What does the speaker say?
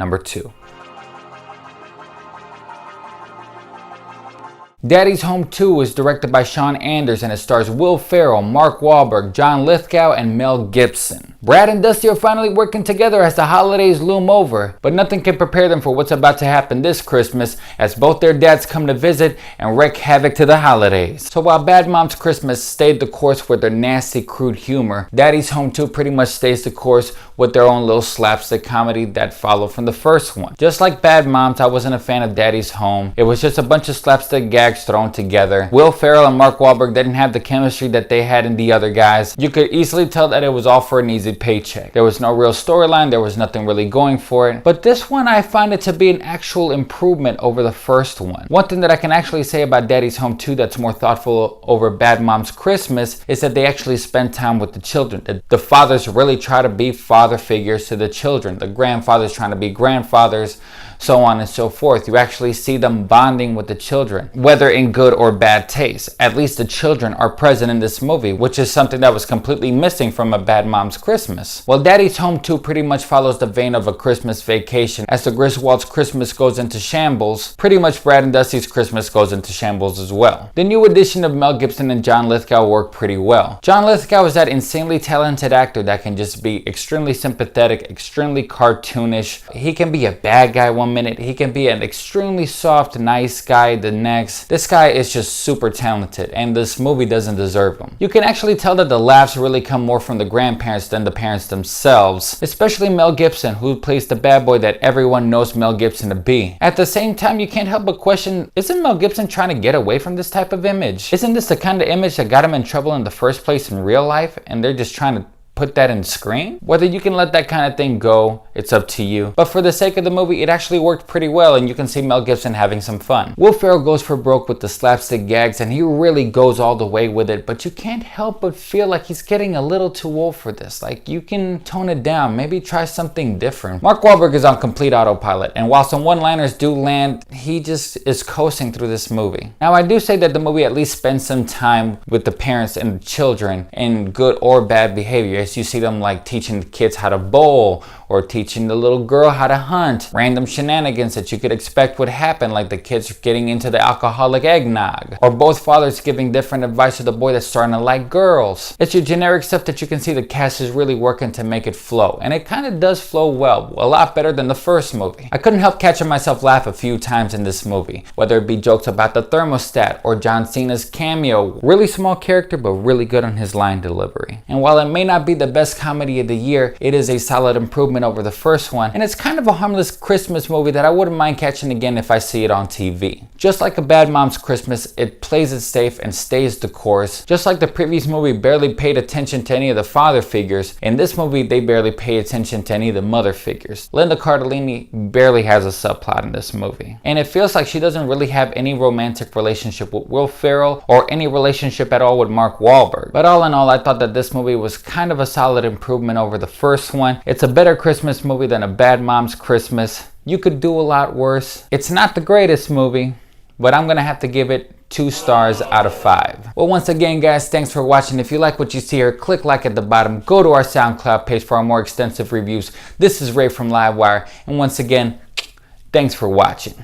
number 2. Daddy's Home 2 is directed by Sean Anders and it stars Will Ferrell, Mark Wahlberg, John Lithgow, and Mel Gibson. Brad and Dusty are finally working together as the holidays loom over, but nothing can prepare them for what's about to happen this Christmas as both their dads come to visit and wreak havoc to the holidays. So while Bad Moms Christmas stayed the course with their nasty, crude humor, Daddy's Home 2 pretty much stays the course with their own little slapstick comedy that followed from the first one. Just like Bad Moms, I wasn't a fan of Daddy's Home. It was just a bunch of slapstick gags thrown together. Will Ferrell and Mark Wahlberg didn't have the chemistry that they had in the other guys. You could easily tell that it was all for an easy paycheck. There was no real storyline, there was nothing really going for it. But this one, I find it to be an actual improvement over the first one. One thing that I can actually say about Daddy's Home 2 that's more thoughtful over Bad Moms Christmas is that they actually spend time with the children. The fathers really try to be father figures to the children. The grandfathers trying to be grandfathers, so on and so forth. You actually see them bonding with the children, whether in good or bad taste. At least the children are present in this movie, which is something that was completely missing from a Bad Moms Christmas. Well, Daddy's Home 2 pretty much follows the vein of A Christmas Vacation. As the Griswolds' Christmas goes into shambles, pretty much Brad and Dusty's Christmas goes into shambles as well. The new addition of Mel Gibson and John Lithgow work pretty well. John Lithgow is that insanely talented actor that can just be extremely sympathetic, extremely cartoonish. He can be a bad guy one minute, he can be an extremely soft, nice guy the next. This guy is just super talented and this movie doesn't deserve him. You can actually tell that the laughs really come more from the grandparents than the parents themselves, especially Mel Gibson, who plays the bad boy that everyone knows Mel Gibson to be. At the same time, you can't help but question, isn't Mel Gibson trying to get away from this type of image? Isn't this the kind of image that got him in trouble in the first place in real life and they're just trying to put that in screen? Whether you can let that kind of thing go, it's up to you. But for the sake of the movie, it actually worked pretty well and you can see Mel Gibson having some fun. Will Ferrell goes for broke with the slapstick gags and he really goes all the way with it, but you can't help but feel like he's getting a little too old for this. Like, you can tone it down, maybe try something different. Mark Wahlberg is on complete autopilot, and while some one-liners do land, he just is coasting through this movie. Now, I do say that the movie at least spends some time with the parents and the children in good or bad behavior. You see them like teaching the kids how to bowl or teaching the little girl how to hunt. Random shenanigans that you could expect would happen, like the kids getting into the alcoholic eggnog, or both fathers giving different advice to the boy that's starting to like girls. It's your generic stuff that you can see the cast is really working to make it flow, and it kind of does flow well, a lot better than the first movie. I couldn't help catching myself laugh a few times in this movie, whether it be jokes about the thermostat or John Cena's cameo. Really small character, but really good on his line delivery. And while it may not be the best comedy of the year, it is a solid improvement over the first one, and it's kind of a harmless Christmas movie that I wouldn't mind catching again if I see it on TV. Just like a Bad Moms Christmas, it plays it safe and stays the course. Just like the previous movie barely paid attention to any of the father figures, in this movie they barely pay attention to any of the mother figures. Linda Cardellini barely has a subplot in this movie, and it feels like she doesn't really have any romantic relationship with Will Ferrell or any relationship at all with Mark Wahlberg. But all in all, I thought that this movie was kind of a solid improvement over the first one. It's a better Christmas movie than a Bad Moms Christmas. You could do a lot worse. It's not the greatest movie, but I'm gonna have to give it 2 stars out of 5. Well, once again, guys, thanks for watching. If you like what you see here, click like at the bottom. Go to our SoundCloud page for our more extensive reviews. This is Ray from LiveWire, and once again, thanks for watching.